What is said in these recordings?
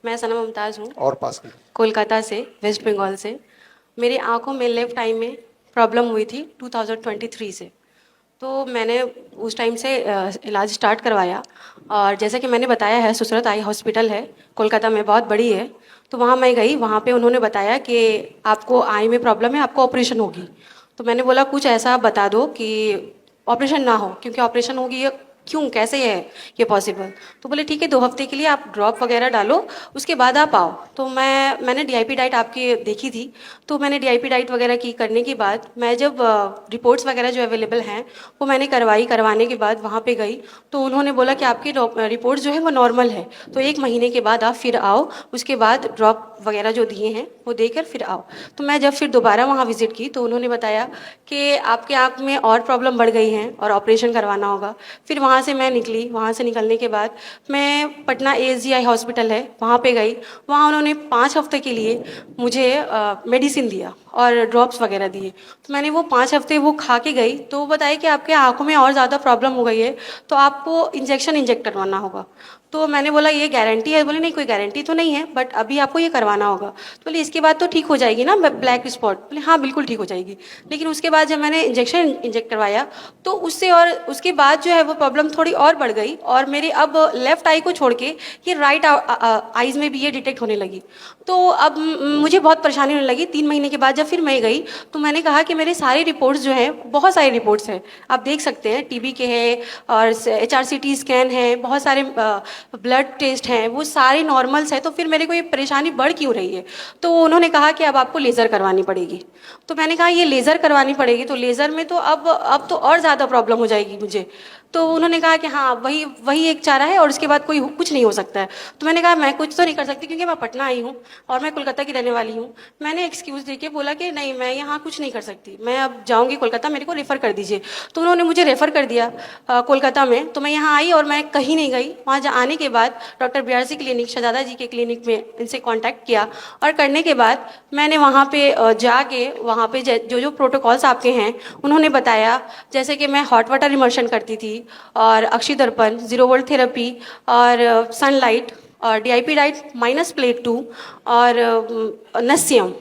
मैं सना मुमताज़ हूँ। और पास की कोलकाता से, वेस्ट बंगाल से। मेरी आंखों में लेफ्ट आई में प्रॉब्लम हुई थी 2023 से। तो मैंने उस टाइम से इलाज स्टार्ट करवाया, और जैसा कि मैंने बताया है, सुसरत आई हॉस्पिटल है कोलकाता में, बहुत बड़ी है। तो वहाँ मैं गई, वहाँ पे उन्होंने बताया कि आपको आई में प्रॉब्लम है, आपको ऑपरेशन होगी। तो मैंने बोला कुछ ऐसा बता दो कि ऑपरेशन ना हो, क्योंकि ऑपरेशन होगी ये क्यों, कैसे है ये पॉसिबल। तो बोले ठीक है, 2 हफ्ते के लिए आप ड्रॉप वगैरह डालो, उसके बाद आप आओ। तो मैंने डीआईपी डाइट आपकी देखी थी, तो मैंने डीआईपी डाइट वगैरह की। करने के बाद मैं जब रिपोर्ट्स वगैरह जो अवेलेबल हैं वो मैंने करवाने के बाद वहाँ पे गई, तो उन्होंने बोला कि आपकी रिपोर्ट्स जो है वो नॉर्मल है, तो 1 महीने के बाद आप फिर आओ, उसके बाद ड्रॉप वगैरह जो दिए हैं वो देकर फिर आओ। तो मैं जब फिर दोबारा वहाँ विजिट की तो उन्होंने बताया कि आपके आँख में और प्रॉब्लम बढ़ गई हैं और ऑपरेशन करवाना होगा। फिर वहाँ से मैं निकली, वहाँ से निकलने के बाद मैं पटना ASGI हॉस्पिटल है वहाँ पे गई। वहाँ उन्होंने 5 हफ्ते के लिए मुझे मेडिसिन दिया और ड्रॉप्स वगैरह दिए। तो मैंने वो 5 हफ्ते वो खा के गई, तो वो बताया कि आपके आँखों में और ज़्यादा प्रॉब्लम हो गई है, तो आपको इंजेक्ट करवाना होगा। तो मैंने बोला ये गारंटी है? बोले नहीं, कोई गारंटी तो नहीं है, बट अभी आपको ये करवाना होगा। तो बोले इसके बाद तो ठीक हो जाएगी ना ब्लैक स्पॉट? बोले हाँ बिल्कुल ठीक हो जाएगी। लेकिन उसके बाद जब मैंने इंजेक्ट करवाया तो उससे, और उसके बाद जो है वो प्रॉब्लम थोड़ी और बढ़ गई, और मेरी अब लेफ्ट आई को छोड़ के ये राइट आइज़ में भी ये डिटेक्ट होने लगी। तो अब मुझे बहुत परेशानी होने लगी। 3 महीने के बाद जब फिर मैं गई तो मैंने कहा कि मेरे सारे रिपोर्ट्स जो हैं, बहुत सारी रिपोर्ट्स हैं, आप देख सकते हैं, टीबी के हैं और HRCT स्कैन है, बहुत सारे ब्लड टेस्ट हैं, वो सारे नॉर्मल्स हैं, तो फिर मेरे को ये परेशानी बढ़ क्यों रही है? तो उन्होंने कहा कि अब आपको लेज़र करवानी पड़ेगी। तो मैंने कहा ये लेज़र करवानी पड़ेगी, तो लेज़र में तो अब तो और ज़्यादा प्रॉब्लम हो जाएगी मुझे। तो उन्होंने कहा कि हाँ वही एक चारा है और उसके बाद कुछ नहीं हो सकता है। तो मैंने कहा मैं कुछ तो नहीं कर सकती, क्योंकि मैं पटना आई हूँ और मैं कोलकाता की रहने वाली हूँ। मैंने एक्सक्यूज़ देके बोला कि नहीं, मैं यहाँ कुछ नहीं कर सकती, मैं अब जाऊँगी कोलकाता, मेरे को रेफ़र कर दीजिए। तो उन्होंने मुझे रेफ़र कर दिया कोलकाता में। तो मैं यहाँ आई और मैं कहीं नहीं गई। वहाँ आने के बाद डॉक्टर BRC क्लिनिक, शहजादा जी के क्लिनिक में इनसे कॉन्टैक्ट किया, और करने के बाद मैंने वहाँ पे जाके वहाँ पे जो प्रोटोकॉल्स आपके हैं उन्होंने बताया, जैसे कि मैं हॉट वाटर इमर्शन करती थी, और अक्षी दर्पण, 0 वोल्ट थेरेपी, और सनलाइट, और DIP डाइट -प्लेट 2, और नस्यम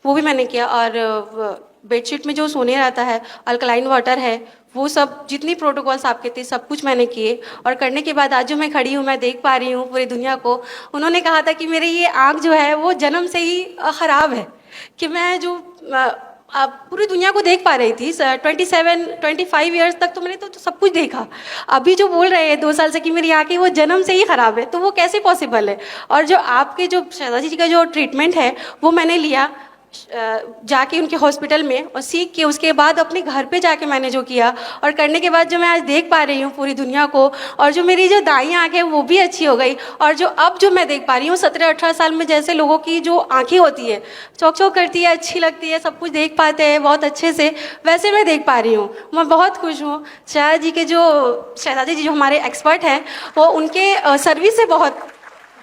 वो भी मैंने किया, और बेडशीट में जो सोने रहता है, अल्कलाइन वाटर है, वो सब जितनी प्रोटोकॉल्स आपके थे सब कुछ मैंने किए। और करने के बाद आज जो मैं खड़ी हूँ, मैं देख पा रही हूँ पूरी दुनिया को। उन्होंने कहा था कि मेरी ये आँख जो है वो जन्म से ही ख़राब है, कि मैं जो पूरी दुनिया को देख पा रही थी। 25 ईयर्स तक तो मैंने तो सब कुछ देखा। अभी जो बोल रहे हैं 2 साल से कि मेरी आँखें वो जन्म से ही ख़राब है, तो वो कैसे पॉसिबल है? और जो आपके जो शहजादी जी का जो ट्रीटमेंट है वो मैंने लिया जाके उनके हॉस्पिटल में, और सीख के उसके बाद अपने घर पे जाके मैंने जो किया, और करने के बाद जो मैं आज देख पा रही हूँ पूरी दुनिया को, और जो मेरी जो दाईं आँख है वो भी अच्छी हो गई, और जो अब जो मैं देख पा रही हूँ 17-18 साल में जैसे लोगों की जो आँखें होती है, चौक चौक करती है, अच्छी लगती है, सब कुछ देख पाते हैं बहुत अच्छे से, वैसे मैं देख पा रही हूँ। मैं बहुत खुश हूँ। शहजादी जी जो हमारे एक्सपर्ट हैं, वो उनके सर्विस से बहुत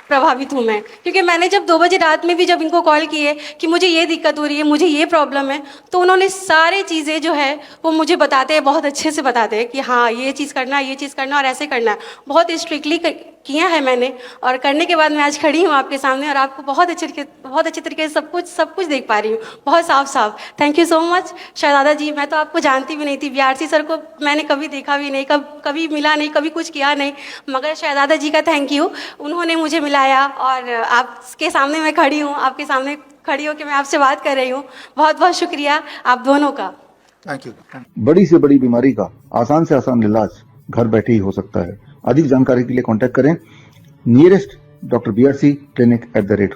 प्रभावित हूँ मैं, क्योंकि मैंने जब 2 बजे रात में भी जब इनको कॉल किए कि मुझे ये दिक्कत हो रही है, मुझे ये प्रॉब्लम है, तो उन्होंने सारी चीज़ें जो है वो मुझे बताते हैं, बहुत अच्छे से बताते हैं कि हाँ ये चीज़ करना है, ये चीज़ करना, और ऐसे करना है। बहुत स्ट्रिक्टली किया है मैंने, और करने के बाद मैं आज खड़ी हूँ आपके सामने, और आपको बहुत अच्छे तरीके से सब कुछ देख पा रही हूँ, बहुत साफ। थैंक यू सो मच शहजादा जी। मैं तो आपको जानती भी नहीं थी, BRC सर को मैंने कभी देखा भी नहीं, कभी मिला नहीं, कभी कुछ किया नहीं, मगर शहजादा जी का थैंक यू, उन्होंने मुझे मिलाया, और आपके सामने मैं खड़ी हूँ, आपके सामने खड़ी होकर मैं आपसे बात कर रही हूँ। बहुत बहुत शुक्रिया आप दोनों का। Thank you. बड़ी से बड़ी बीमारी का आसान से आसान इलाज घर बैठे ही हो सकता है। अधिक जानकारी के लिए कांटेक्ट करें नियरेस्ट डॉक्टर BRC क्लिनिक @